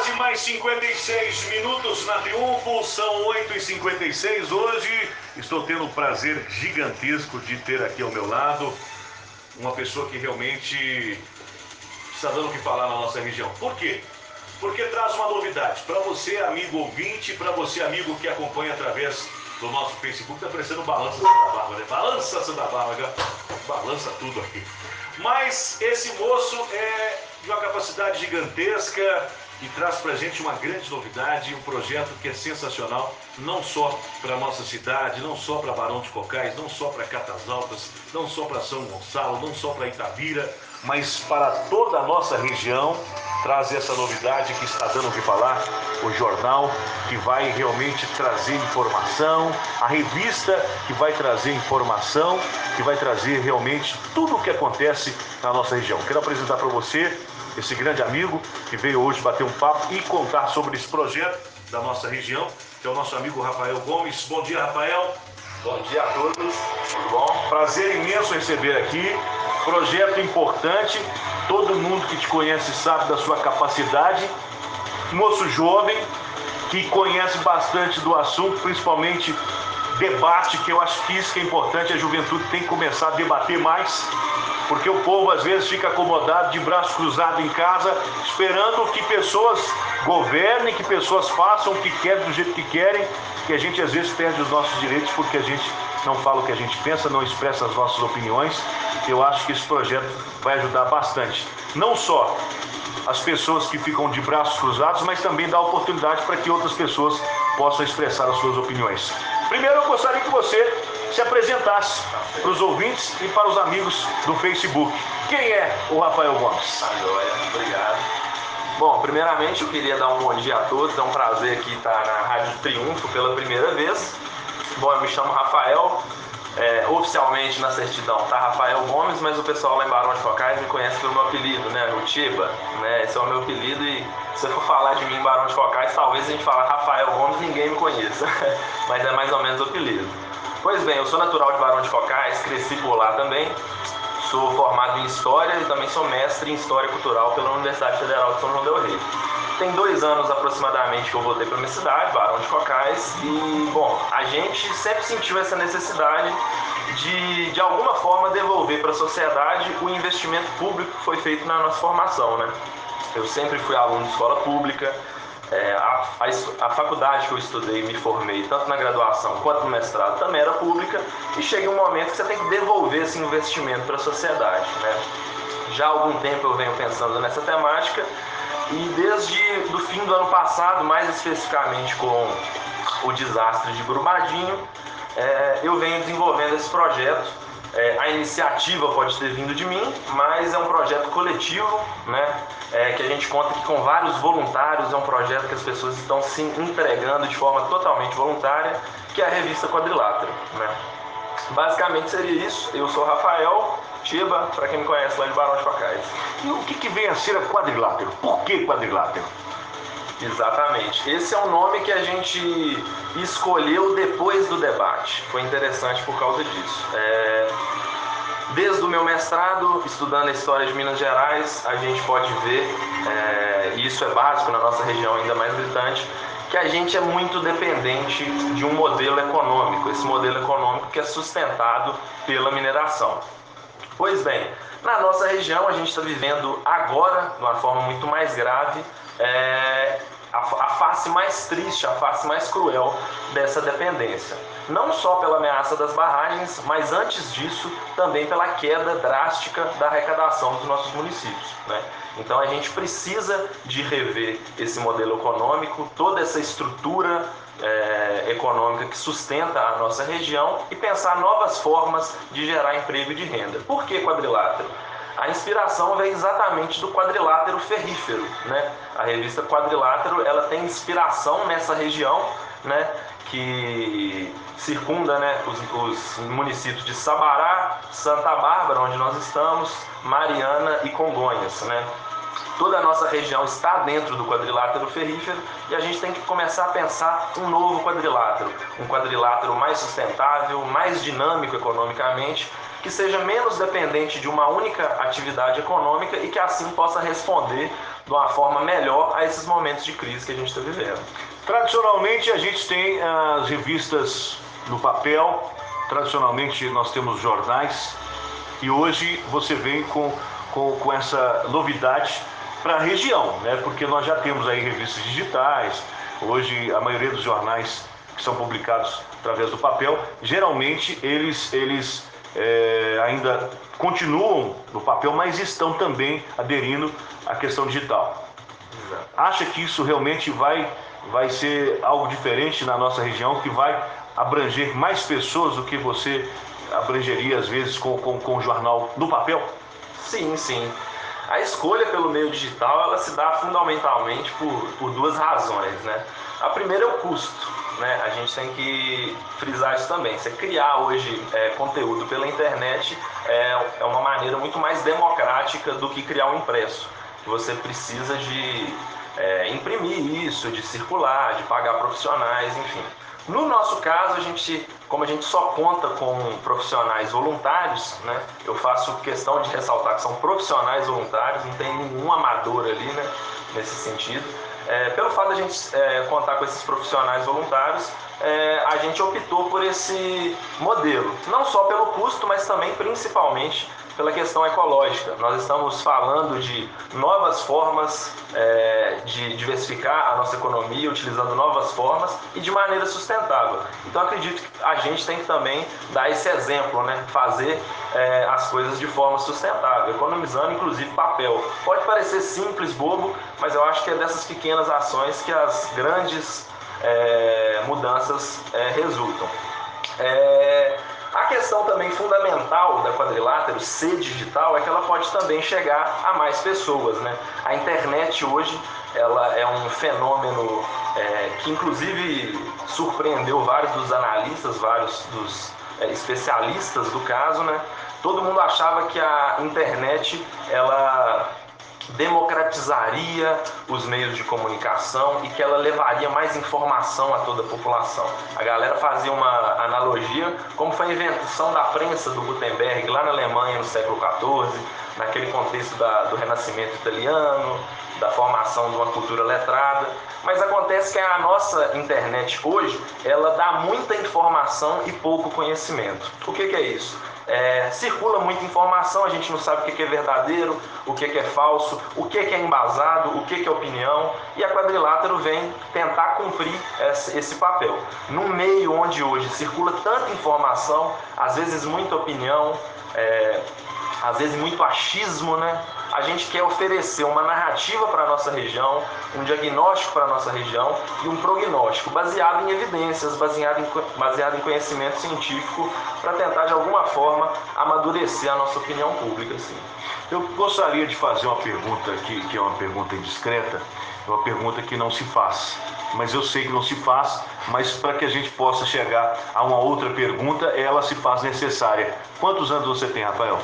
horas e mais 56 minutos na Triunfo, são 8h56 hoje. Estou tendo o prazer gigantesco de ter aqui ao meu lado uma pessoa que realmente está dando o que falar na nossa região. Por quê? Porque traz uma novidade para você, amigo ouvinte, para você, amigo que acompanha através do nosso Facebook. Tá parecendo Balança Santa Bárbara, né? Balança Santa Bárbara, balança tudo aqui. Mas esse moço é de uma capacidade gigantesca e traz pra gente uma grande novidade, um projeto que é sensacional, não só para nossa cidade, não só para Barão de Cocais, não só para Catas Altas, não só para São Gonçalo, não só para Itabira, mas para toda a nossa região. Traz essa novidade que está dando o que falar, o jornal que vai realmente trazer informação, a revista que vai trazer informação, que vai trazer realmente tudo o que acontece na nossa região. Quero apresentar para você esse grande amigo que veio hoje bater um papo e contar sobre esse projeto da nossa região, que é o nosso amigo Rafael Gomes. Bom dia, Rafael. Bom dia a todos, tudo bom? Prazer imenso receber aqui. Projeto importante, todo mundo que te conhece sabe da sua capacidade. Moço jovem, que conhece bastante do assunto, principalmente debate, que eu acho que isso que é importante, a juventude tem que começar a debater mais, porque o povo às vezes fica acomodado de braço cruzado em casa, esperando que pessoas governem, que pessoas façam o que querem do jeito que querem, que a gente às vezes perde os nossos direitos porque a gente não fala o que a gente pensa, não expressa as nossas opiniões. Eu acho que esse projeto vai ajudar bastante, não só as pessoas que ficam de braços cruzados, mas também dá oportunidade para que outras pessoas possam expressar as suas opiniões. Primeiro eu gostaria que você se apresentasse para os ouvintes e para os amigos do Facebook. Quem é o Rafael Gomes? Tá joia, obrigado. Bom, primeiramente eu queria dar um bom dia a todos, é um prazer aqui estar na Rádio Triunfo pela primeira vez. Bom, eu me chamo Rafael, oficialmente na certidão tá Rafael Gomes, mas o pessoal lá em Barão de Cocais me conhece pelo meu apelido, né, o Tiba, né, esse é o meu apelido e se eu for falar de mim em Barão de Cocais, talvez a gente fale Rafael Gomes e ninguém me conheça, mas é mais ou menos o apelido. Pois bem, eu sou natural de Barão de Cocais, cresci por lá também, sou formado em História e também sou mestre em História Cultural pela Universidade Federal de São João del Rei. Tem 2 anos aproximadamente que eu voltei para minha cidade, Barão de Cocais, e, bom, a gente sempre sentiu essa necessidade de alguma forma, devolver para a sociedade o investimento público que foi feito na nossa formação, né? Eu sempre fui aluno de escola pública, a faculdade que eu estudei e me formei, tanto na graduação quanto no mestrado, também era pública, e chega um momento que você tem que devolver esse investimento para a sociedade, né? Já há algum tempo eu venho pensando nessa temática, e desde o fim do ano passado, mais especificamente com o desastre de Brumadinho, eu venho desenvolvendo esse projeto. A iniciativa pode ter vindo de mim, mas é um projeto coletivo, né? Que a gente conta aqui com vários voluntários, é um projeto que as pessoas estão se entregando de forma totalmente voluntária, que é a revista Quadrilátero, né? Basicamente seria isso. Eu sou Rafael Tiba, para quem me conhece lá de Barão de Cocais. E o que vem a ser a Quadrilátero? Por que Quadrilátero? Exatamente. Esse é um nome que a gente escolheu depois do debate. Foi interessante por causa disso. Desde o meu mestrado, estudando a história de Minas Gerais, a gente pode ver, e isso é básico na nossa região, ainda mais gritante, que a gente é muito dependente de um modelo econômico, esse modelo econômico que é sustentado pela mineração. Pois bem, na nossa região a gente está vivendo agora, de uma forma muito mais grave, a face mais triste, a face mais cruel dessa dependência. Não só pela ameaça das barragens, mas antes disso também pela queda drástica da arrecadação dos nossos municípios, né? Então a gente precisa de rever esse modelo econômico, toda essa estrutura econômica que sustenta a nossa região e pensar novas formas de gerar emprego e de renda. Por que Quadrilátero? A inspiração vem exatamente do quadrilátero ferrífero, né? A revista Quadrilátero, ela tem inspiração nessa região, né, que circunda, né, os municípios de Sabará, Santa Bárbara, onde nós estamos, Mariana e Congonhas, né? Toda a nossa região está dentro do quadrilátero ferrífero e a gente tem que começar a pensar um novo quadrilátero, um quadrilátero mais sustentável, mais dinâmico economicamente, que seja menos dependente de uma única atividade econômica e que assim possa responder de de uma forma melhor a esses momentos de crise que a gente está vivendo. Tradicionalmente a gente tem as revistas no papel, tradicionalmente nós temos jornais, e hoje você vem com essa novidade para a região, né? Porque nós já temos aí revistas digitais, hoje a maioria dos jornais que são publicados através do papel, geralmente eles ainda continuam no papel, mas estão também aderindo à questão digital. Exato. Acha que isso realmente vai ser algo diferente na nossa região, que vai abranger mais pessoas do que você abrangeria às vezes com o jornal no papel? Sim, sim. A escolha pelo meio digital, ela se dá fundamentalmente por duas razões, né? A primeira é o custo, né? A gente tem que frisar isso também. Você criar hoje conteúdo pela internet é uma maneira muito mais democrática do que criar um impresso. Você precisa de imprimir isso, de circular, de pagar profissionais, enfim. No nosso caso, como a gente só conta com profissionais voluntários, né, eu faço questão de ressaltar que são profissionais voluntários, não tem nenhum amador ali, né, nesse sentido. Pelo fato de a gente contar com esses profissionais voluntários, a gente optou por esse modelo. Não só pelo custo, mas também, principalmente, pela questão ecológica. Nós estamos falando de novas formas de diversificar a nossa economia, utilizando novas formas e de maneira sustentável. Então acredito que a gente tem que também dar esse exemplo, né? Fazer as coisas de forma sustentável, economizando inclusive papel. Pode parecer simples, bobo, mas eu acho que é dessas pequenas ações que as grandes mudanças resultam. A questão também fundamental da Quadrilátero ser digital é que ela pode também chegar a mais pessoas, né? A internet hoje ela é um fenômeno que inclusive surpreendeu vários dos analistas, vários dos especialistas do caso, né? Todo mundo achava que a internet ela democratizaria os meios de comunicação e que ela levaria mais informação a toda a população. A galera fazia uma analogia como foi a invenção da prensa do Gutenberg lá na Alemanha no século XIV, naquele contexto do Renascimento italiano, da formação de uma cultura letrada. Mas acontece que a nossa internet hoje, ela dá muita informação e pouco conhecimento. O que é isso? Circula muita informação, a gente não sabe o que é verdadeiro, o que é falso, o que é embasado, o que é opinião, e a Quadrilátero vem tentar cumprir esse papel. Num meio onde hoje circula tanta informação, às vezes muita opinião, às vezes muito achismo, né? A gente quer oferecer uma narrativa para a nossa região, um diagnóstico para a nossa região e um prognóstico baseado em evidências, baseado em conhecimento científico, para tentar de alguma forma amadurecer a nossa opinião pública. Assim. Eu gostaria de fazer uma pergunta aqui, que é uma pergunta indiscreta, é uma pergunta que não se faz, mas eu sei que não se faz, mas para que a gente possa chegar a uma outra pergunta, ela se faz necessária. Quantos anos você tem, Rafael?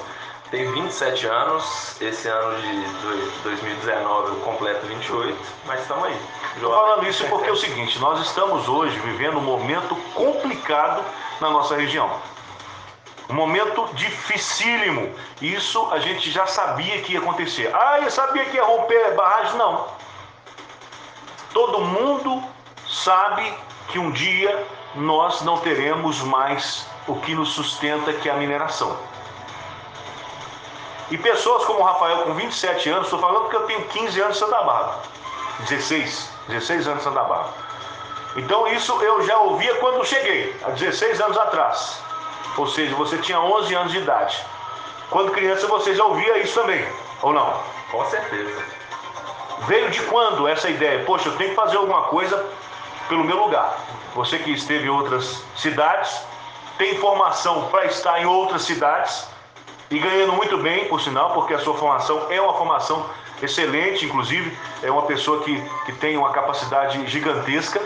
Tenho 27 anos, esse ano de 2019 eu completo 28, mas estamos aí. Estou falando isso porque é o seguinte, nós estamos hoje vivendo um momento complicado na nossa região. Um momento dificílimo. Isso a gente já sabia que ia acontecer. Eu sabia que ia romper barragem? Não. Todo mundo sabe que um dia nós não teremos mais o que nos sustenta, que é a mineração. E pessoas como o Rafael, com 27 anos, estou falando porque eu tenho 15 anos em Santa Bárbara. 16 anos em Santa Bárbara. Então isso eu já ouvia quando cheguei, há 16 anos atrás. Ou seja, você tinha 11 anos de idade. Quando criança você já ouvia isso também, ou não? Com certeza. Veio de quando essa ideia? Poxa, eu tenho que fazer alguma coisa pelo meu lugar. Você que esteve em outras cidades, tem formação para estar em outras cidades, e ganhando muito bem, por sinal, porque a sua formação é uma formação excelente, inclusive é uma pessoa que tem uma capacidade gigantesca,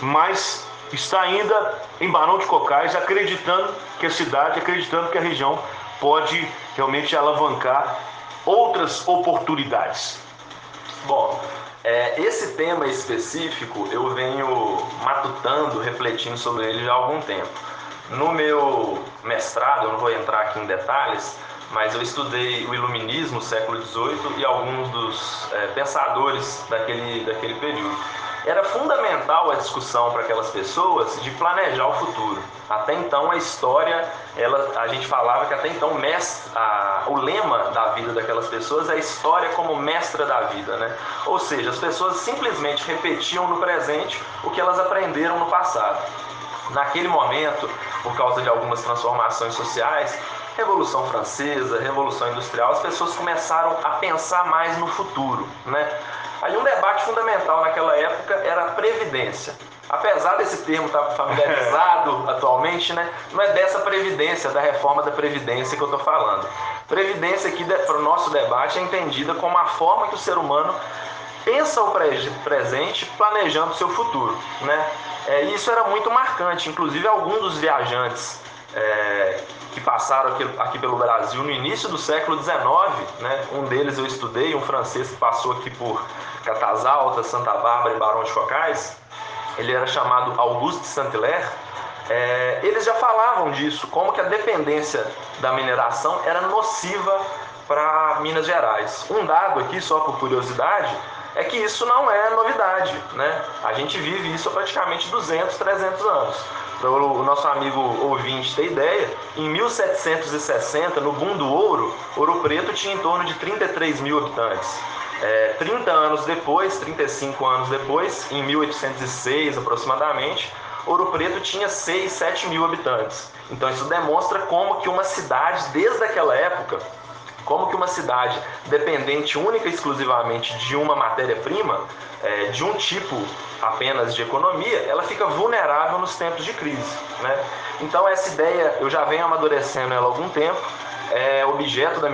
mas está ainda em Barão de Cocais, acreditando que a cidade, acreditando que a região pode realmente alavancar outras oportunidades. Bom, esse tema específico eu venho matutando, refletindo sobre ele já há algum tempo. No meu mestrado, eu não vou entrar aqui em detalhes, mas eu estudei o Iluminismo, século XVIII, e alguns dos pensadores daquele período. Era fundamental a discussão para aquelas pessoas de planejar o futuro. Até então a história, a gente falava que até então o lema da vida daquelas pessoas é a história como mestra da vida, né? Ou seja, as pessoas simplesmente repetiam no presente o que elas aprenderam no passado. Naquele momento, por causa de algumas transformações sociais, Revolução Francesa, Revolução Industrial, as pessoas começaram a pensar mais no futuro, né? Aí um debate fundamental naquela época era a previdência. Apesar desse termo estar familiarizado atualmente, né, não é dessa previdência, da reforma da previdência que eu estou falando. Previdência aqui, para o nosso debate, é entendida como a forma que o ser humano pensa o presente planejando o seu futuro, né? Isso era muito marcante. Inclusive, alguns dos viajantes que passaram aqui pelo Brasil no início do século XIX, né? Um deles eu estudei, um francês que passou aqui por Catas Altas, Santa Bárbara e Barão de Cocais, ele era chamado Auguste Saint-Hilaire. Eles já falavam disso, como que a dependência da mineração era nociva para Minas Gerais. Um dado aqui, só por curiosidade, é que isso não é novidade, né? A gente vive isso há praticamente 200, 300 anos. Para o nosso amigo ouvinte ter ideia, em 1760, no boom do ouro, Ouro Preto tinha em torno de 33 mil habitantes. 30 anos depois, 35 anos depois, em 1806 aproximadamente, Ouro Preto tinha 6, 7 mil habitantes. Então isso demonstra como que uma cidade, desde aquela época, como que uma cidade dependente única e exclusivamente de uma matéria-prima, de um tipo apenas de economia, ela fica vulnerável nos tempos de crise, né? Então essa ideia, eu já venho amadurecendo ela há algum tempo, é objeto da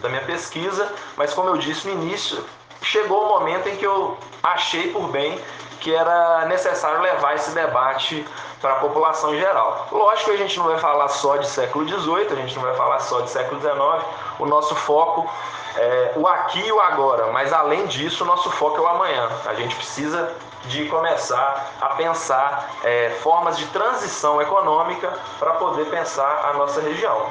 minha pesquisa, mas como eu disse no início, chegou o momento em que eu achei por bem que era necessário levar esse debate para a população em geral. Lógico que a gente não vai falar só de século XVIII, a gente não vai falar só de século XIX, o nosso foco é o aqui e o agora, mas além disso, o nosso foco é o amanhã. A gente precisa de começar a pensar formas de transição econômica para poder pensar a nossa região.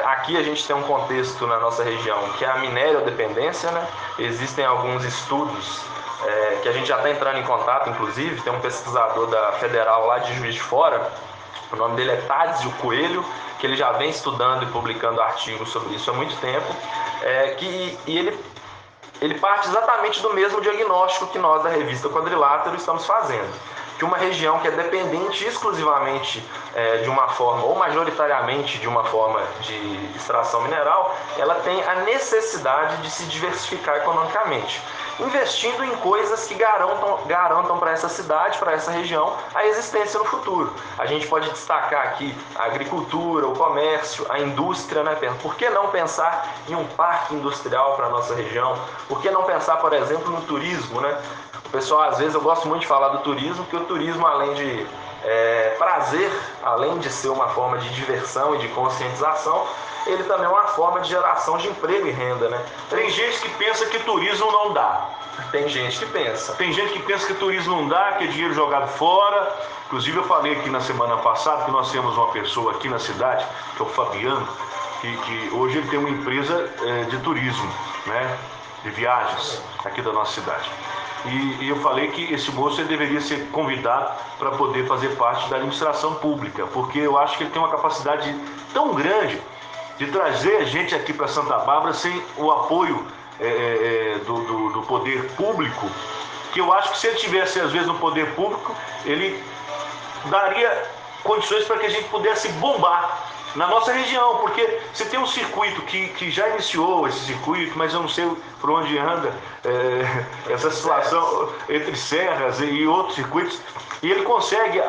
Aqui a gente tem um contexto na nossa região que é a minério-dependência, né? Existem alguns estudos que a gente já está entrando em contato, inclusive, tem um pesquisador da Federal lá de Juiz de Fora, o nome dele é Tádzio Coelho, que ele já vem estudando e publicando artigos sobre isso há muito tempo, ele parte exatamente do mesmo diagnóstico que nós da revista Quadrilátero estamos fazendo, que uma região que é dependente exclusivamente de uma forma, ou majoritariamente de uma forma de extração mineral, ela tem a necessidade de se diversificar economicamente, investindo em coisas que garantam para essa cidade, para essa região, a existência no futuro. A gente pode destacar aqui a agricultura, o comércio, a indústria, né? Por que não pensar em um parque industrial para a nossa região? Por que não pensar, por exemplo, no turismo, né? O pessoal, às vezes, eu gosto muito de falar do turismo, porque o turismo, além de prazer, além de ser uma forma de diversão e de conscientização, ele também é uma forma de geração de emprego e renda, né? Tem gente que pensa que turismo não dá. Tem gente que pensa. Tem gente que pensa que turismo não dá, que é dinheiro jogado fora. Inclusive eu falei aqui na semana passada que nós temos uma pessoa aqui na cidade, que é o Fabiano, que hoje ele tem uma empresa de turismo, né? De viagens aqui da nossa cidade. E eu falei que esse moço ele deveria ser convidado para poder fazer parte da administração pública, porque eu acho que ele tem uma capacidade tão grande de trazer gente aqui para Santa Bárbara sem o apoio do poder público, que eu acho que se ele tivesse às vezes no poder público, ele daria condições para que a gente pudesse bombar na nossa região, porque você tem um circuito que já iniciou esse circuito, mas eu não sei por onde anda essa situação entre serras e outros circuitos, e ele consegue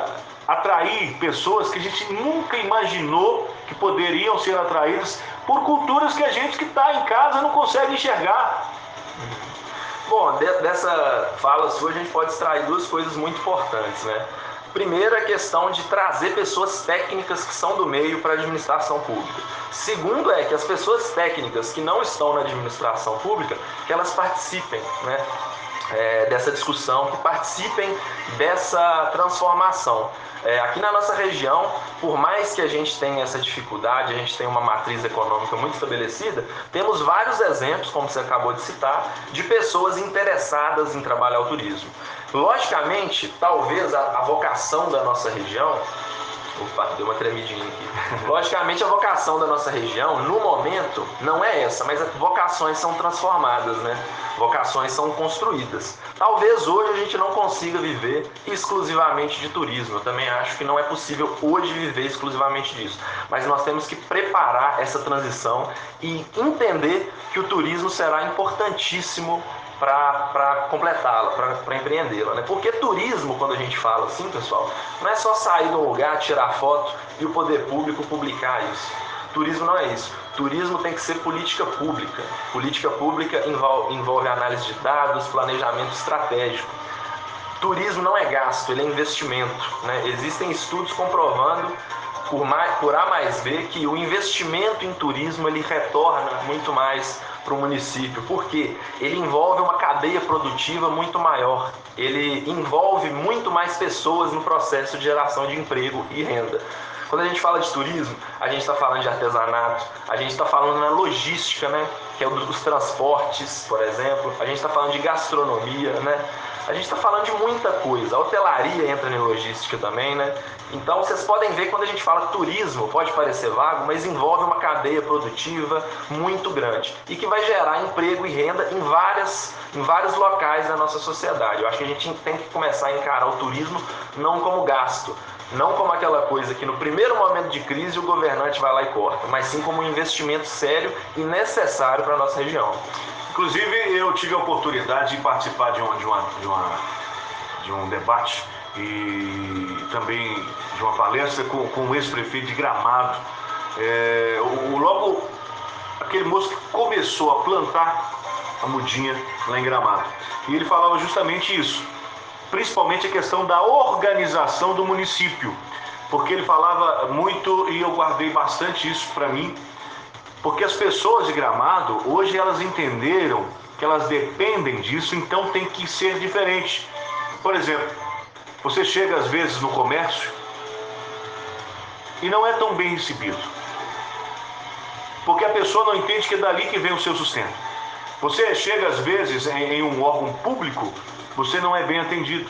atrair pessoas que a gente nunca imaginou que poderiam ser atraídas por culturas que a gente que está em casa não consegue enxergar. Bom, dessa fala sua a gente pode extrair duas coisas muito importantes, né? Primeiro, a questão de trazer pessoas técnicas que são do meio para a administração pública. Segundo é que as pessoas técnicas que não estão na administração pública, que elas participem, né? dessa discussão, que participem dessa transformação. Aqui na nossa região, por mais que a gente tenha essa dificuldade, a gente tem uma matriz econômica muito estabelecida, temos vários exemplos, como você acabou de citar, de pessoas interessadas em trabalhar o turismo. Logicamente, talvez a vocação da nossa região... Opa, deu uma tremidinha aqui. Logicamente, a vocação da nossa região, no momento, não é essa, mas as vocações são transformadas, né? Vocações são construídas. Talvez hoje a gente não consiga viver exclusivamente de turismo. Eu também acho que não é possível hoje viver exclusivamente disso. Mas nós temos que preparar essa transição e entender que o turismo será importantíssimo para completá-la, para empreendê-la, né? Porque turismo, quando a gente fala assim, pessoal, não é só sair de um lugar, tirar foto e o poder público publicar isso. Turismo não é isso. Turismo tem que ser política pública. Política pública envolve análise de dados, planejamento estratégico. Turismo não é gasto, ele é investimento, né? Existem estudos comprovando por A mais B que o investimento em turismo ele retorna muito mais para o município, porque ele envolve uma cadeia produtiva muito maior, ele envolve muito mais pessoas no processo de geração de emprego e renda. Quando a gente fala de turismo, a gente está falando de artesanato, a gente está falando na logística, né? Que é dos transportes, por exemplo, a gente está falando de gastronomia, né? A gente está falando de muita coisa. A hotelaria entra em logística também, né? Então vocês podem ver, quando a gente fala turismo, pode parecer vago, mas envolve uma cadeia produtiva muito grande e que vai gerar emprego e renda em vários locais da nossa sociedade. Eu acho que a gente tem que começar a encarar o turismo não como gasto, não como aquela coisa que no primeiro momento de crise o governante vai lá e corta, mas sim como um investimento sério e necessário para a nossa região. Inclusive, eu tive a oportunidade de participar de um debate e também de uma palestra com o ex-prefeito de Gramado. Logo, aquele moço que começou a plantar a mudinha lá em Gramado. E ele falava justamente isso, principalmente a questão da organização do município, porque ele falava muito, e eu guardei bastante isso para mim, porque as pessoas de Gramado, hoje elas entenderam que elas dependem disso, então tem que ser diferente. Por exemplo, você chega às vezes no comércio e não é tão bem recebido, porque a pessoa não entende que é dali que vem o seu sustento. Você chega às vezes em um órgão público, você não é bem atendido,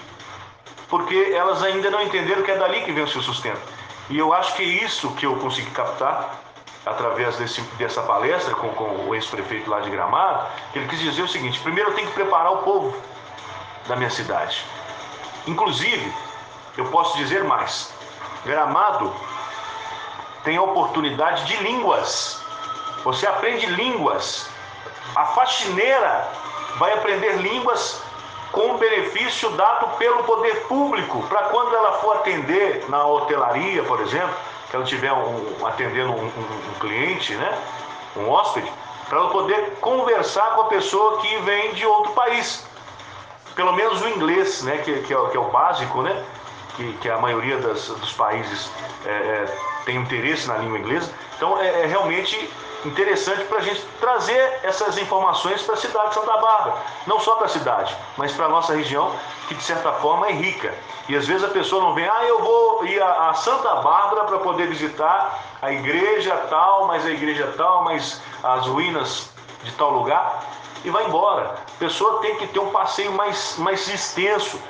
porque elas ainda não entenderam que é dali que vem o seu sustento. E eu acho que é isso que eu consegui captar através dessa palestra com o ex-prefeito lá de Gramado, que ele quis dizer o seguinte: primeiro eu tenho que preparar o povo da minha cidade. Inclusive, eu posso dizer mais, Gramado tem a oportunidade de línguas. Você aprende línguas. A faxineira vai aprender línguas com benefício dado pelo poder público, para quando ela for atender na hotelaria, por exemplo, que ela estiver atendendo um cliente, né, um hóspede, para ela poder conversar com a pessoa que vem de outro país. Pelo menos o inglês, né, que é o básico, né, que a maioria dos países tem interesse na língua inglesa. Então é realmente interessante para a gente trazer essas informações para a cidade de Santa Bárbara. Não só para a cidade, mas para a nossa região, que de certa forma é rica. E às vezes a pessoa não vem, eu vou ir a Santa Bárbara para poder visitar a igreja tal, mas as ruínas de tal lugar, e vai embora. A pessoa tem que ter um passeio mais extenso,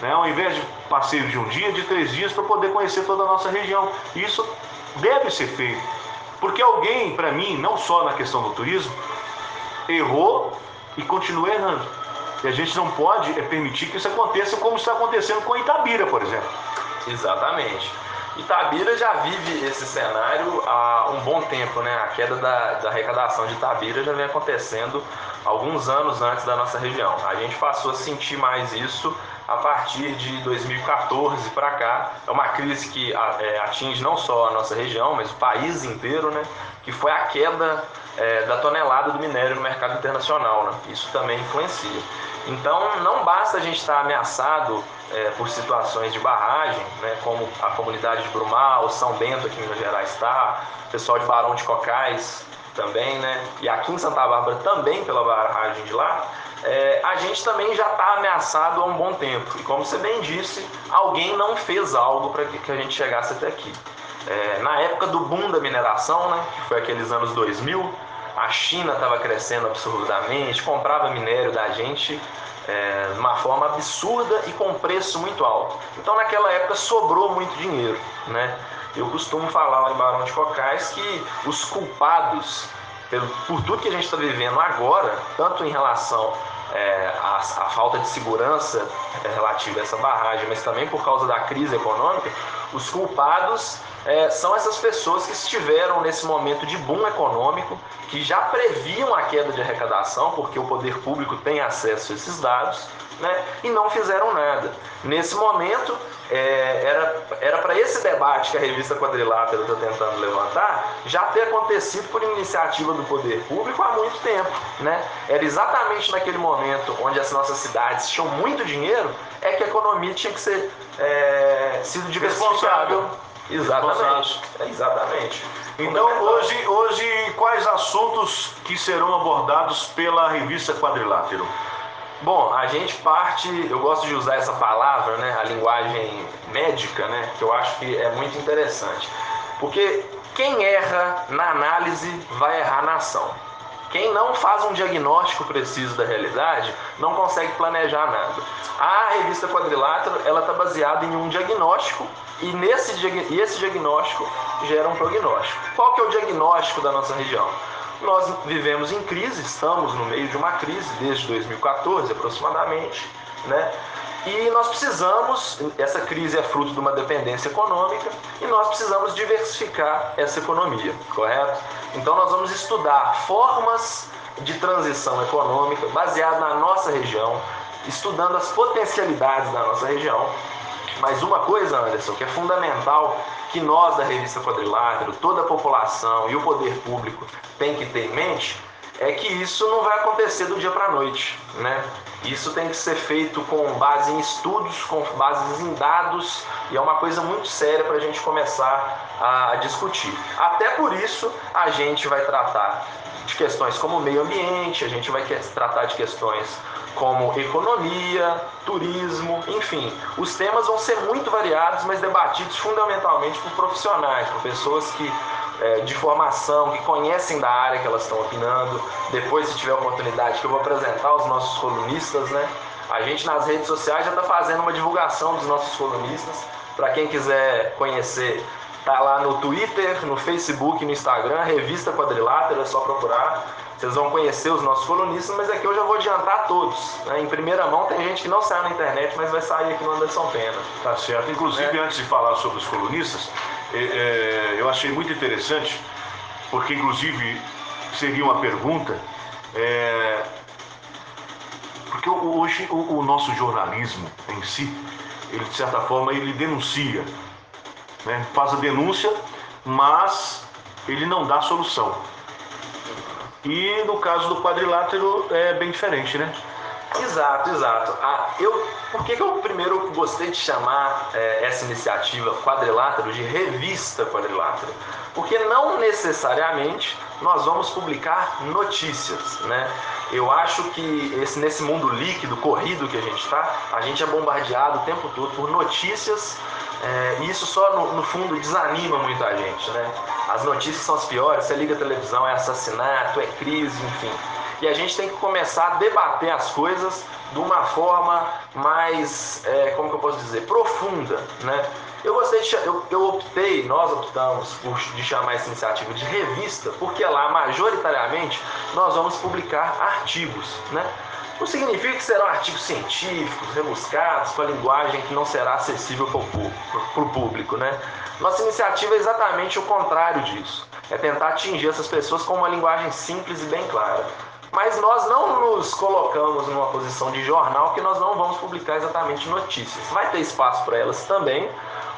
né? Ao invés de passeio de um dia, de 3 dias, para poder conhecer toda a nossa região. E isso deve ser feito. Porque alguém, para mim, não só na questão do turismo, errou e continua errando. E a gente não pode permitir que isso aconteça como está acontecendo com Itabira, por exemplo. Exatamente. Itabira já vive esse cenário há um bom tempo, né? A queda da arrecadação de Itabira já vem acontecendo alguns anos antes da nossa região. A gente passou a sentir mais isso a partir de 2014 para cá. É uma crise que atinge não só a nossa região, mas o país inteiro, né? Que foi a queda da tonelada do minério no mercado internacional, né? Isso também influencia. Então, não basta a gente estar ameaçado por situações de barragem, né, como a comunidade de Brumal, São Bento aqui em Minas Gerais está, o pessoal de Barão de Cocais, também, né? E aqui em Santa Bárbara também pela barragem de lá, a gente também já está ameaçado há um bom tempo. E como você bem disse, alguém não fez algo para que a gente chegasse até aqui. Na época do boom da mineração, né, que foi aqueles anos 2000, a China estava crescendo absurdamente, comprava minério da gente de uma forma absurda e com preço muito alto. Então naquela época sobrou muito dinheiro, né? Eu costumo falar lá em Barão de Cocais que os culpados por tudo que a gente está vivendo agora, tanto em relação à falta de segurança relativa a essa barragem, mas também por causa da crise econômica, os culpados são essas pessoas que estiveram nesse momento de boom econômico, que já previam a queda de arrecadação, porque o poder público tem acesso a esses dados, né, e não fizeram nada. Nesse momento, era para esse debate que a revista Quadrilátero está tentando levantar já ter acontecido por iniciativa do poder público há muito tempo, né? Era exatamente naquele momento onde as nossas cidades tinham muito dinheiro que a economia tinha que ser sido diversificada. Exatamente. Então hoje quais assuntos que serão abordados pela revista Quadrilátero? Bom, a gente parte, eu gosto de usar essa palavra, né, a linguagem médica, né, que eu acho que é muito interessante. Porque quem erra na análise vai errar na ação. Quem não faz um diagnóstico preciso da realidade não consegue planejar nada. A revista Quadrilátero, ela está baseada em um diagnóstico e esse diagnóstico gera um prognóstico. Qual que é o diagnóstico da nossa região? Nós vivemos em crise, estamos no meio de uma crise desde 2014 aproximadamente, né? E nós precisamos, essa crise é fruto de uma dependência econômica e nós precisamos diversificar essa economia, correto? Então nós vamos estudar formas de transição econômica baseada na nossa região, estudando as potencialidades da nossa região. Mas uma coisa, Anderson, que é fundamental, que nós da revista Quadrilátero, toda a população e o poder público tem que ter em mente, é que isso não vai acontecer do dia para a noite, né? Isso tem que ser feito com base em estudos, com base em dados, e é uma coisa muito séria para a gente começar a discutir. Até por isso, a gente vai tratar de questões como meio ambiente, a gente vai tratar de questões como economia, turismo, enfim. Os temas vão ser muito variados, mas debatidos fundamentalmente por profissionais, por pessoas de formação, que conhecem da área que elas estão opinando. Depois, se tiver oportunidade, que eu vou apresentar os nossos colunistas, né? A gente nas redes sociais já está fazendo uma divulgação dos nossos colunistas. Para quem quiser conhecer, tá lá no Twitter, no Facebook, no Instagram, Revista Quadrilátero, é só procurar. Vocês vão conhecer os nossos colunistas, mas aqui eu já vou adiantar todos, né? Em primeira mão, tem gente que não sai na internet, mas vai sair aqui no Anderson Pena. Tá certo. Inclusive, antes de falar sobre os colunistas, eu achei muito interessante, porque inclusive seria uma pergunta, porque hoje o nosso jornalismo em si, ele de certa forma, ele denuncia, né? Faz a denúncia, mas ele não dá solução. E no caso do Quadrilátero é bem diferente, né? Exato. Por que eu primeiro gostei de chamar essa iniciativa Quadrilátero de Revista Quadrilátero? Porque não necessariamente nós vamos publicar notícias, né? Eu acho que nesse mundo líquido, corrido que a gente é bombardeado o tempo todo por notícias, e isso só no fundo desanima muito a gente, né? As notícias são as piores, você liga a televisão, é assassinato, é crise, enfim. E a gente tem que começar a debater as coisas de uma forma mais, como que eu posso dizer, profunda, né? Nós optamos de chamar essa iniciativa de revista, porque lá, majoritariamente, nós vamos publicar artigos, né? Não significa que serão artigos científicos, rebuscados, com a linguagem que não será acessível para o público, né? Nossa iniciativa é exatamente o contrário disso. É tentar atingir essas pessoas com uma linguagem simples e bem clara. Mas nós não nos colocamos numa posição de jornal que nós não vamos publicar exatamente notícias. Vai ter espaço para elas também.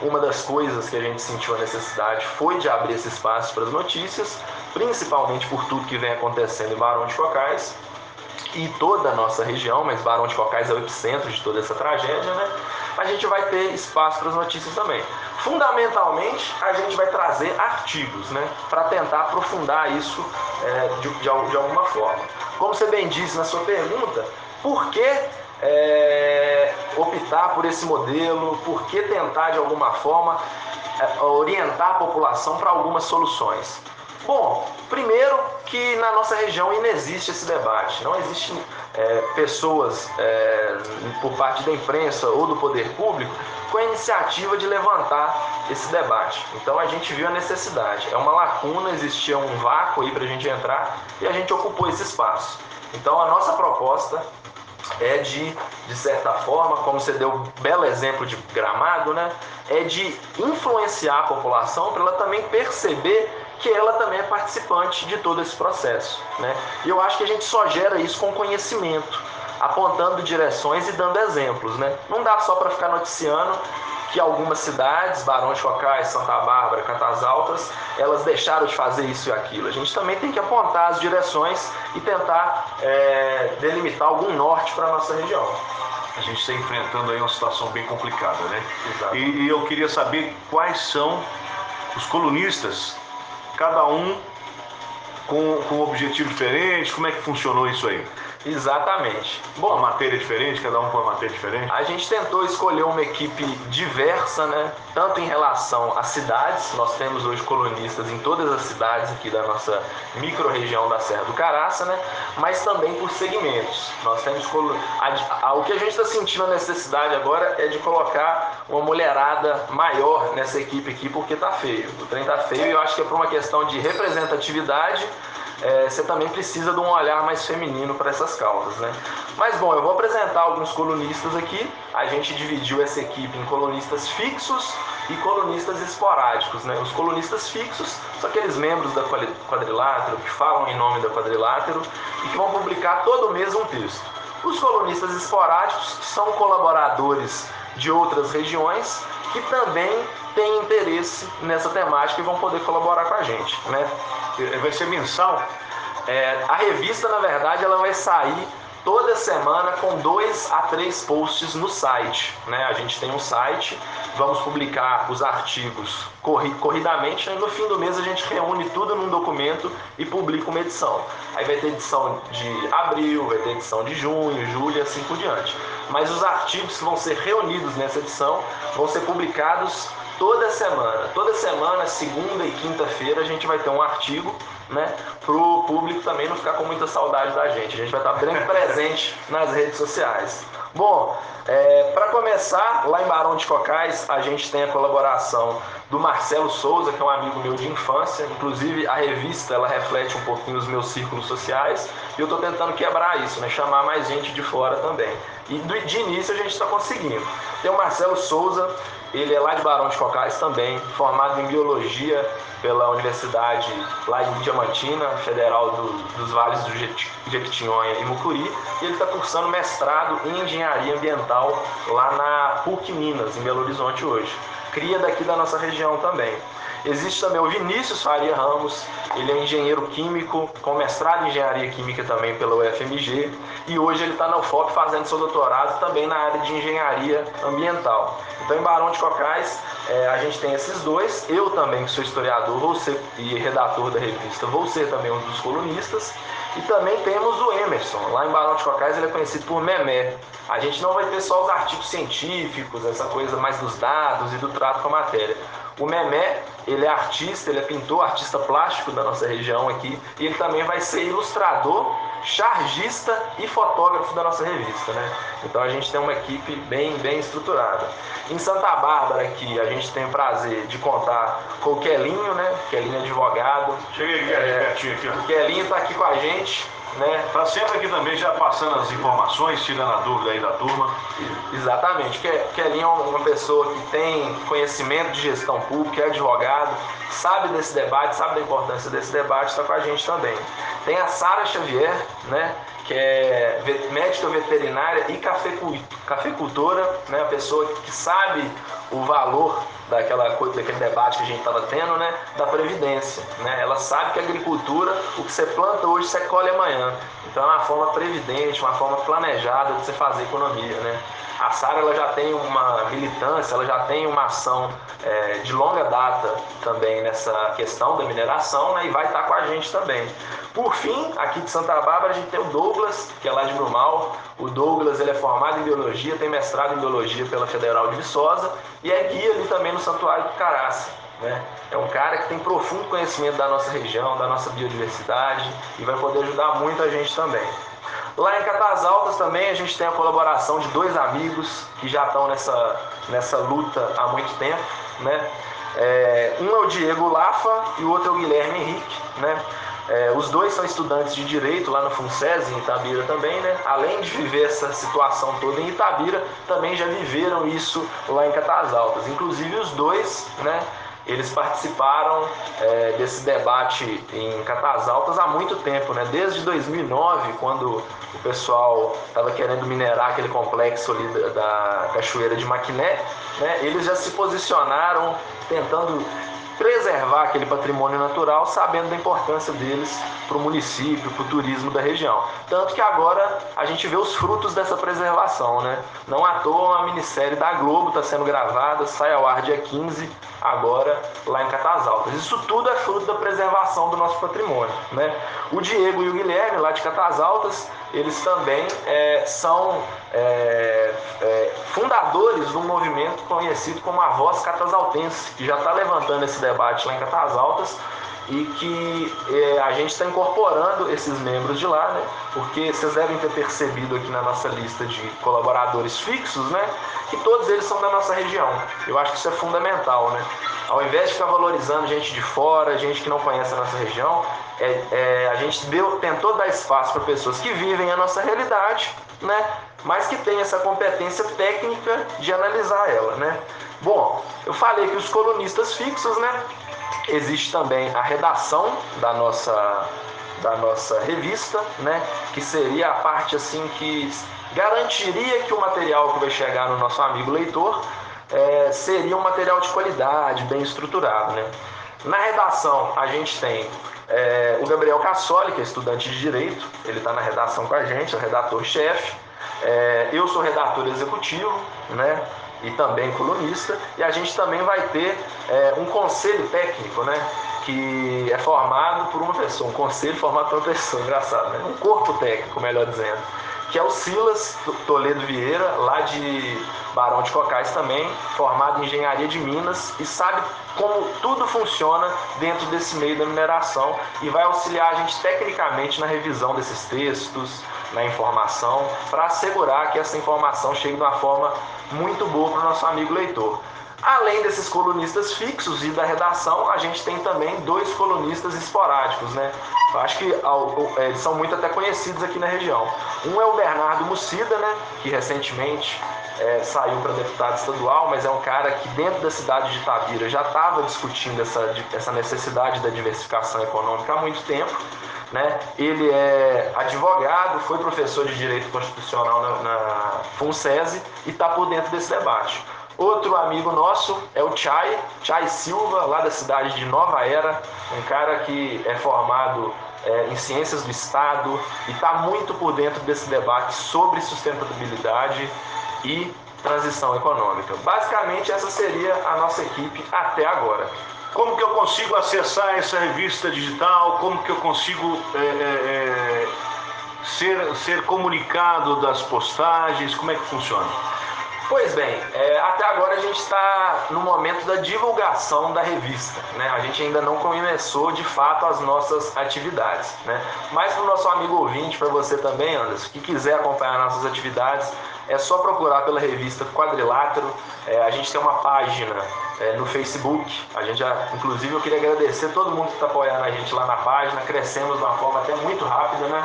Uma das coisas que a gente sentiu a necessidade foi de abrir esse espaço para as notícias, principalmente por tudo que vem acontecendo em Barão de Cocais e toda a nossa região, mas Barão de Cocais é o epicentro de toda essa tragédia, né? A gente vai ter espaço para as notícias também. Fundamentalmente, a gente vai trazer artigos, né, para tentar aprofundar isso de alguma forma. Como você bem disse na sua pergunta, por que optar por esse modelo? Por que tentar, de alguma forma, orientar a população para algumas soluções? Bom, primeiro que na nossa região ainda existe esse debate. Não existe pessoas por parte da imprensa ou do poder público com a iniciativa de levantar esse debate. Então a gente viu a necessidade. É uma lacuna, existia um vácuo aí para a gente entrar e a gente ocupou esse espaço. Então a nossa proposta é de certa forma, como você deu um belo exemplo de Gramado, né, é de influenciar a população para ela também perceber que ela também é participante de todo esse processo, né? E eu acho que a gente só gera isso com conhecimento, apontando direções e dando exemplos, né? Não dá só para ficar noticiando que algumas cidades, Barão de Chocais, Santa Bárbara, Catas Altas, elas deixaram de fazer isso e aquilo. A gente também tem que apontar as direções e tentar delimitar algum norte para a nossa região. A gente está enfrentando aí uma situação bem complicada, né? Exato. E eu queria saber quais são os colunistas, cada um com um objetivo diferente, como é que funcionou isso aí? Exatamente. Bom, uma matéria diferente, cada um com uma matéria diferente? A gente tentou escolher uma equipe diversa, né? Tanto em relação às cidades, nós temos hoje colunistas em todas as cidades aqui da nossa micro-região da Serra do Caraça, né? Mas também por segmentos. Nós temos o que a gente está sentindo a necessidade agora é de colocar uma mulherada maior nessa equipe aqui, porque tá feio. O trem tá feio e eu acho que é por uma questão de representatividade. Você também precisa de um olhar mais feminino para essas causas, né? Mas bom, eu vou apresentar alguns colunistas aqui. A gente dividiu essa equipe em colunistas fixos e colunistas esporádicos, né? Os colunistas fixos são aqueles membros da Quadrilátero que falam em nome da Quadrilátero e que vão publicar todo mês um texto. Os colunistas esporádicos são colaboradores de outras regiões que também têm interesse nessa temática e vão poder colaborar com a gente, né? Vai ser mensal? A revista, na verdade, ela vai sair toda semana com 2 a 3 posts no site, né? A gente tem um site, vamos publicar os artigos corridamente, né? No fim do mês a gente reúne tudo num documento e publica uma edição. Aí vai ter edição de abril, vai ter edição de junho, julho e assim por diante. Mas os artigos que vão ser reunidos nessa edição vão ser publicados toda semana. Toda semana, segunda e quinta-feira, a gente vai ter um artigo, né, para o público também não ficar com muita saudade da gente. A gente vai estar bem presente nas redes sociais. Bom, para começar, lá em Barão de Cocais, a gente tem a colaboração do Marcelo Souza, que é um amigo meu de infância. Inclusive, a revista ela reflete um pouquinho os meus círculos sociais. E eu estou tentando quebrar isso, né, chamar mais gente de fora também. E de início a gente está conseguindo. Tem o Marcelo Souza, ele é lá de Barão de Cocais também, formado em Biologia pela Universidade lá em Diamantina, Federal dos Vales do Jequitinhonha e Mucuri, e ele está cursando mestrado em Engenharia Ambiental lá na PUC Minas, em Belo Horizonte hoje. Cria daqui da nossa região também. Existe também o Vinícius Faria Ramos, ele é engenheiro químico, com mestrado em engenharia química também pela UFMG, e hoje ele está na UFOP fazendo seu doutorado também na área de engenharia ambiental. Então, em Barão de Cocais, a gente tem esses dois. Eu também, que sou historiador, vou ser, e redator da revista, vou ser também um dos colunistas. E também temos o Emerson, lá em Barão de Cocais ele é conhecido por Memé. A gente não vai ter só os artigos científicos, essa coisa mais dos dados e do trato com a matéria. O Memé, ele é artista, ele é pintor, artista plástico da nossa região aqui, e ele também vai ser ilustrador, chargista e fotógrafo da nossa revista, né? Então a gente tem uma equipe bem estruturada. Em Santa Bárbara aqui, a gente tem o prazer de contar com o Kelinho, né? Kelinho é advogado. Cheguei aqui, pertinho aqui, ó. O Kelinho está aqui com a gente, né? Tá sempre aqui também, já passando as informações, tirando a dúvida aí da turma. Exatamente. Kelinho é uma pessoa que tem conhecimento de gestão pública, é advogado, sabe desse debate, sabe da importância desse debate, está com a gente também. Tem a Sara Xavier, né, que que é médica veterinária e cafeicultora, né? A pessoa que sabe o valor daquele debate que a gente estava tendo, né? Da previdência, né? Ela sabe que a agricultura, o que você planta hoje, você colhe amanhã. Então é uma forma previdente, uma forma planejada de você fazer economia, né? A Sara, ela já tem uma militância, ela já tem uma ação de longa data também nessa questão da mineração, né? E vai estar com a gente também. Por fim, aqui de Santa Bárbara, a gente tem o Douglas, que é lá de Brumal. O Douglas, ele é formado em Biologia, tem mestrado em Biologia pela Federal de Viçosa e é guia ali também no Santuário do Caraça, né? É um cara que tem profundo conhecimento da nossa região, da nossa biodiversidade e vai poder ajudar muito a gente também. Lá em Catas Altas também a gente tem a colaboração de 2 amigos que já estão nessa luta há muito tempo, né? Um é o Diego Lafa e o outro é o Guilherme Henrique, né? Os dois são estudantes de Direito lá no FUNSES, em Itabira também, né? Além de viver essa situação toda em Itabira, também já viveram isso lá em Catas Altas. Inclusive os dois, né? Eles participaram desse debate em Catas Altas há muito tempo, né? Desde 2009, quando o pessoal estava querendo minerar aquele complexo ali da Cachoeira de Maquiné, né? Eles já se posicionaram tentando preservar aquele patrimônio natural, sabendo da importância deles para o município, para o turismo da região. Tanto que agora a gente vê os frutos dessa preservação, né? Não à toa uma minissérie da Globo está sendo gravada, sai ao ar dia 15, agora lá em Catas Altas. Isso tudo é fruto da preservação do nosso patrimônio, né? O Diego e o Guilherme, lá de Catas Altas, eles também são fundadores de um movimento conhecido como a Voz Catasaltense, que já está levantando esse debate lá em Catas Altas e que a gente está incorporando esses membros de lá, né? Porque vocês devem ter percebido aqui na nossa lista de colaboradores fixos, né? Que todos eles são da nossa região. Eu acho que isso é fundamental, né? Ao invés de ficar valorizando gente de fora, gente que não conhece a nossa região, a gente tentou dar espaço para pessoas que vivem a nossa realidade, né? Mas que tem essa competência técnica de analisar ela, né? Bom, eu falei que os colunistas fixos, né? Existe também a redação da nossa revista, né? Que seria a parte assim que garantiria que o material que vai chegar no nosso amigo leitor seria um material de qualidade, bem estruturado, né? Na redação a gente tem o Gabriel Cassoli, que é estudante de Direito, ele está na redação com a gente, é o redator-chefe. Eu sou redator executivo, né? E também colunista, e a gente também vai ter um conselho técnico, né? Que é formado por uma pessoa, um conselho formado por uma pessoa, engraçado, né? Um corpo técnico, melhor dizendo, que é o Silas Toledo Vieira, lá de Barão de Cocais também, formado em Engenharia de Minas e sabe como tudo funciona dentro desse meio da mineração e vai auxiliar a gente tecnicamente na revisão desses textos, na informação, para assegurar que essa informação chegue de uma forma muito boa para o nosso amigo leitor. Além desses colunistas fixos e da redação, a gente tem também 2 colunistas esporádicos, né? Eu acho que eles são muito até conhecidos aqui na região. Um é o Bernardo Mucida, né? Que recentemente saiu para deputado estadual, mas é um cara que dentro da cidade de Itabira já estava discutindo essa necessidade da diversificação econômica há muito tempo, né? Ele é advogado, foi professor de Direito Constitucional na FUNSES e está por dentro desse debate. Outro amigo nosso é o Chay Silva, lá da cidade de Nova Era, um cara que é formado em Ciências do Estado e está muito por dentro desse debate sobre sustentabilidade e transição econômica. Basicamente, essa seria a nossa equipe até agora. Como que eu consigo acessar essa revista digital? Como que eu consigo ser comunicado das postagens? Como é que funciona? Pois bem, até agora a gente está no momento da divulgação da revista, né? A gente ainda não começou de fato as nossas atividades, né? Mas para o nosso amigo ouvinte, para você também, Anderson, que quiser acompanhar nossas atividades, é só procurar pela revista Quadrilátero. A gente tem uma página no Facebook. Inclusive, eu queria agradecer todo mundo que está apoiando a gente lá na página. Crescemos de uma forma até muito rápida, né?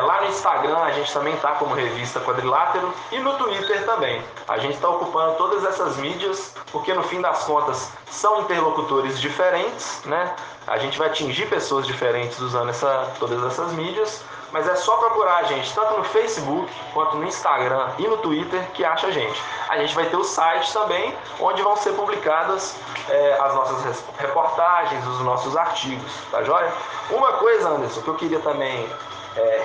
Lá no Instagram a gente também está como Revista Quadrilátero e no Twitter também. A gente está ocupando todas essas mídias porque no fim das contas são interlocutores diferentes, né? A gente vai atingir pessoas diferentes usando todas essas mídias, mas é só procurar a gente, tanto no Facebook, quanto no Instagram e no Twitter, que acha a gente. A gente vai ter o site também, onde vão ser publicadas as nossas reportagens, os nossos artigos, tá joia? Uma coisa, Anderson, que eu queria também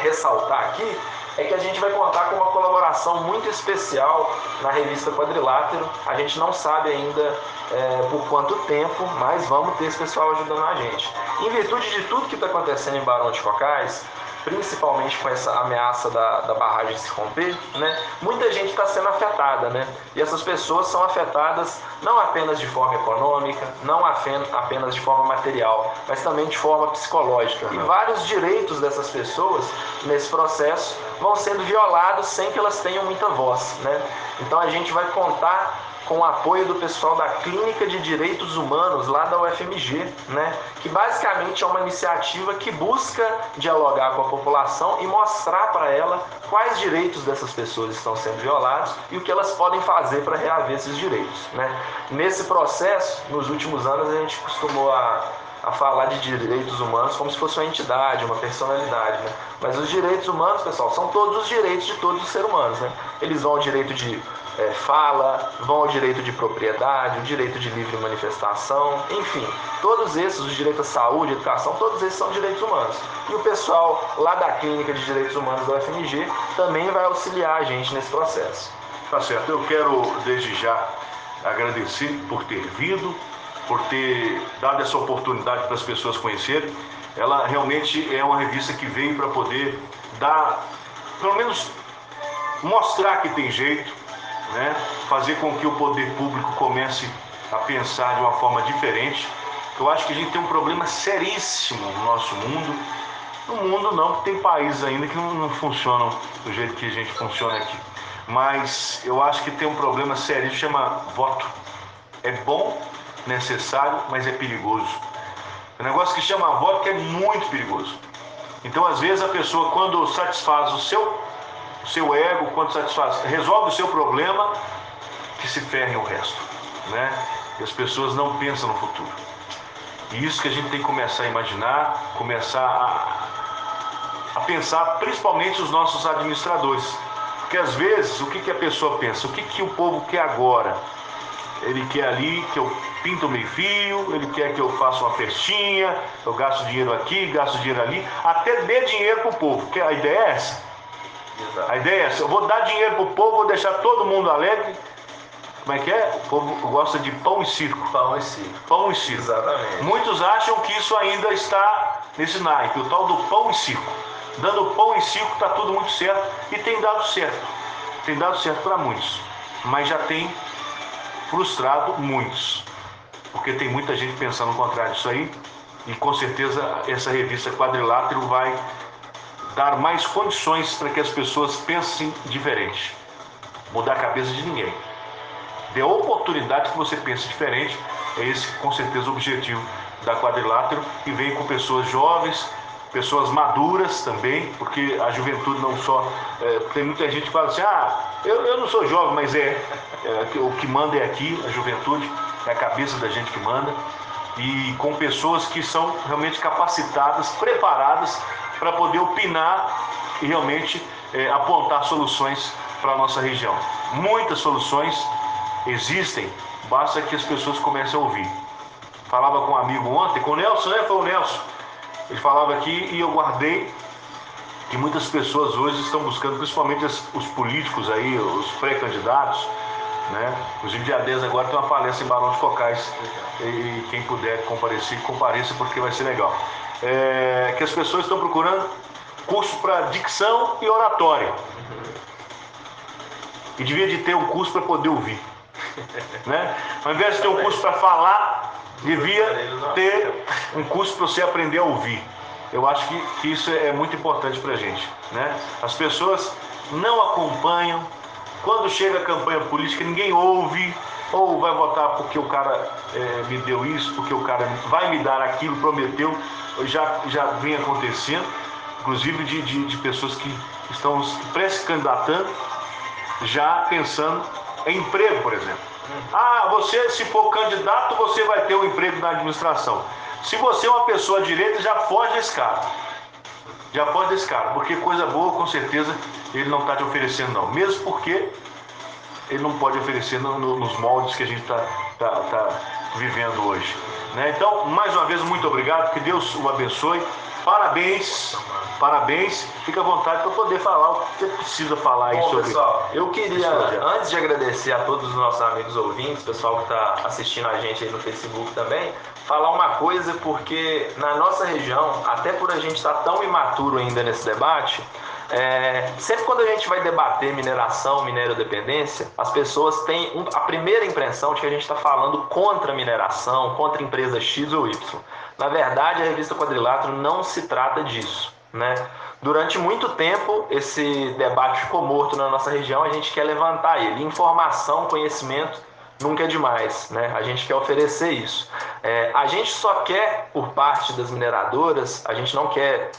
ressaltar aqui, é que a gente vai contar com uma colaboração muito especial na revista Quadrilátero. A gente não sabe ainda por quanto tempo, mas vamos ter esse pessoal ajudando a gente. Em virtude de tudo que está acontecendo em Barão de Cocais, principalmente com essa ameaça da barragem se romper, né? Muita gente está sendo afetada, né? E essas pessoas são afetadas não apenas de forma econômica, não apenas de forma material, mas também de forma psicológica. E vários direitos dessas pessoas, nesse processo, vão sendo violados sem que elas tenham muita voz, né? Então a gente vai contar com o apoio do pessoal da Clínica de Direitos Humanos lá da UFMG, né? Que basicamente é uma iniciativa que busca dialogar com a população e mostrar para ela quais direitos dessas pessoas estão sendo violados e o que elas podem fazer para reaver esses direitos, né? Nesse processo, nos últimos anos, a gente costumou a falar de direitos humanos como se fosse uma entidade, uma personalidade, né? Mas os direitos humanos, pessoal, são todos os direitos de todos os seres humanos, né? Eles vão ao direito de fala, vão ao direito de propriedade, o direito de livre manifestação, enfim, todos esses, o direito à saúde, à educação, todos esses são direitos humanos. E o pessoal lá da Clínica de Direitos Humanos da UFMG também vai auxiliar a gente nesse processo. Tá certo, eu quero desde já agradecer por ter vindo, por ter dado essa oportunidade para as pessoas conhecerem. Ela realmente é uma revista que veio para poder dar, pelo menos mostrar que tem jeito, né? Fazer com que o poder público comece a pensar de uma forma diferente. Eu acho que a gente tem um problema seríssimo no nosso mundo. No mundo não, porque tem países ainda que não funcionam do jeito que a gente funciona aqui. Mas eu acho que tem um problema sério que chama voto. É bom, necessário, mas é perigoso. É um negócio que chama voto que é muito perigoso. Então, às vezes, a pessoa, quando satisfaz o seu ego, quando satisfaz, resolve o seu problema, que se ferre o resto, né? E as pessoas não pensam no futuro. E isso que a gente tem que começar a imaginar, começar a pensar, principalmente os nossos administradores. Porque às vezes, o que a pessoa pensa? O que o povo quer agora? Ele quer ali que eu pinto o meio-fio, ele quer que eu faça uma festinha, eu gasto dinheiro aqui, gasto dinheiro ali, até dê dinheiro pro povo, porque a ideia é essa. Exato. A ideia é essa, eu vou dar dinheiro pro povo, vou deixar todo mundo alegre. Como é que é? O povo gosta de pão e circo. Pão e circo. Pão e circo. Exatamente. Muitos acham que isso ainda está nesse naipe, o tal do pão e circo. Dando pão e circo está tudo muito certo e tem dado certo. Tem dado certo para muitos, mas já tem frustrado muitos. Porque tem muita gente pensando o contrário disso aí e com certeza essa revista Quadrilátero vai dar mais condições para que as pessoas pensem diferente. Mudar a cabeça de ninguém. Dê oportunidade que você pense diferente. É esse, com certeza, o objetivo da Quadrilátero. E vem com pessoas jovens, pessoas maduras também, porque a juventude não só... tem muita gente que fala assim, eu não sou jovem, mas o que manda é aqui, a juventude, é a cabeça da gente que manda. E com pessoas que são realmente capacitadas, preparadas para poder opinar e realmente apontar soluções para a nossa região. Muitas soluções existem, basta que as pessoas comecem a ouvir. Falava com um amigo ontem, com o Nelson, né? Foi o Nelson. Ele falava aqui e eu guardei que muitas pessoas hoje estão buscando, principalmente os políticos aí, os pré-candidatos, né? Inclusive dia 10 agora tem uma palestra em Barão de Cocais e quem puder comparecer, compareça porque vai ser legal. Que as pessoas estão procurando curso para dicção e oratória. E devia de ter um curso para poder ouvir. Né? Ao invés de ter um curso para falar, devia ter um curso para você aprender a ouvir. Eu acho que isso é muito importante para a gente. Né? As pessoas não acompanham. Quando chega a campanha política, ninguém ouve. Ou vai votar porque o cara me deu isso, porque o cara vai me dar aquilo, prometeu. Já vem acontecendo, inclusive de pessoas que estão se candidatando, já pensando em emprego, por exemplo. Você, se for candidato, você vai ter um emprego na administração. Se você é uma pessoa direita, já foge desse cara. Já pode desse cara, porque coisa boa, com certeza, ele não está te oferecendo, não. Mesmo porque ele não pode oferecer nos moldes que a gente tá vivendo hoje, né? Então, mais uma vez, muito obrigado, que Deus o abençoe. Parabéns, parabéns. Fica à vontade para poder falar o que você precisa falar aí. Bom, sobre pessoal, eu queria, projeto. antes de agradecer a todos os nossos amigos ouvintes, pessoal que está assistindo a gente aí no Facebook também, falar uma coisa, porque na nossa região, até por a gente estar tão imaturo ainda nesse debate, sempre quando a gente vai debater mineração, minerodependência, as pessoas têm a primeira impressão de que a gente está falando contra a mineração, contra a empresa X ou Y. Na verdade, a revista Quadrilátero não se trata disso, né? Durante muito tempo, esse debate ficou morto na nossa região, a gente quer levantar ele. Informação, conhecimento, nunca é demais, né? A gente quer oferecer isso. A gente só quer, por parte das mineradoras, a gente não quer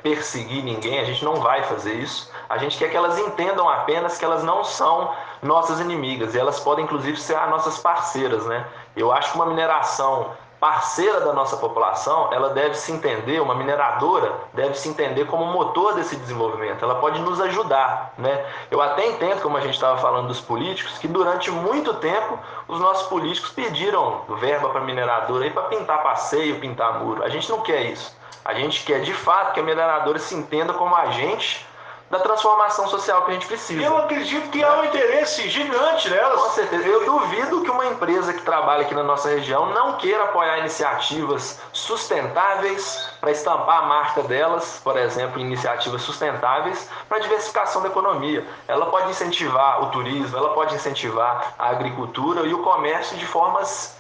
perseguir ninguém, a gente não vai fazer isso. A gente quer que elas entendam apenas que elas não são nossas inimigas, e elas podem, inclusive, ser as nossas parceiras, né? Eu acho que uma mineração parceira da nossa população, ela deve se entender, uma mineradora deve se entender como motor desse desenvolvimento, ela pode nos ajudar, né? Eu até entendo, como a gente estava falando dos políticos, que durante muito tempo os nossos políticos pediram verba para a mineradora para pintar passeio, pintar muro. A gente não quer isso. A gente quer, de fato, que a mineradora se entenda como agente da transformação social que a gente precisa. Eu acredito que há um interesse gigante nelas. Com certeza. Eu duvido que uma empresa que trabalha aqui na nossa região não queira apoiar iniciativas sustentáveis para estampar a marca delas, por exemplo, iniciativas sustentáveis para a diversificação da economia. Ela pode incentivar o turismo, ela pode incentivar a agricultura e o comércio de formas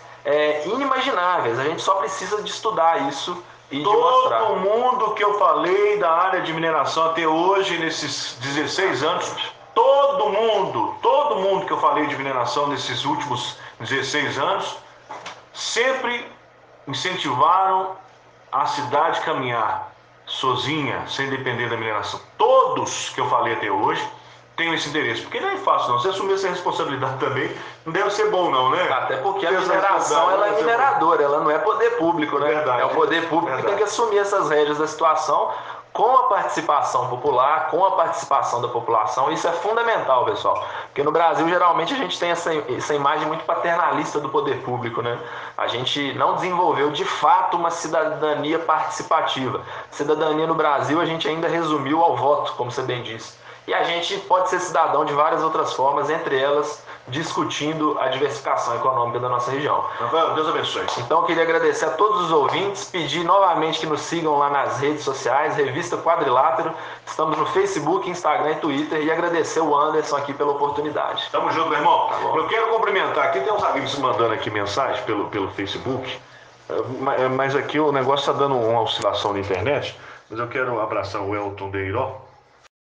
inimagináveis. A gente só precisa de estudar isso e de mostrar. Todo mundo que eu falei da área de mineração até hoje, nesses 16 anos, todo mundo que eu falei de mineração nesses últimos 16 anos, sempre incentivaram a cidade a caminhar sozinha, sem depender da mineração. Todos que eu falei até hoje tenho esse interesse, porque não é fácil não, você assumir essa responsabilidade também não deve ser bom não, né? Até porque a mineração, ela é mineradora, ela não é poder público, né? Verdade, é o poder público que tem que assumir essas rédeas da situação com a participação popular, com a participação da população. Isso é fundamental, pessoal, porque no Brasil geralmente a gente tem essa imagem muito paternalista do poder público, né? A gente não desenvolveu de fato uma cidadania participativa. Cidadania no Brasil a gente ainda resumiu ao voto, como você bem disse. E a gente pode ser cidadão de várias outras formas, entre elas discutindo a diversificação econômica da nossa região. Rafael, Deus abençoe. Então eu queria agradecer a todos os ouvintes, pedir novamente que nos sigam lá nas redes sociais, Revista Quadrilátero, estamos no Facebook, Instagram e Twitter, e agradecer o Anderson aqui pela oportunidade. Tamo junto, meu irmão. Tá bom. Eu quero cumprimentar aqui, tem uns amigos mandando aqui mensagem pelo Facebook, mas aqui o negócio está dando uma oscilação na internet, mas eu quero abraçar o Elton Deiró,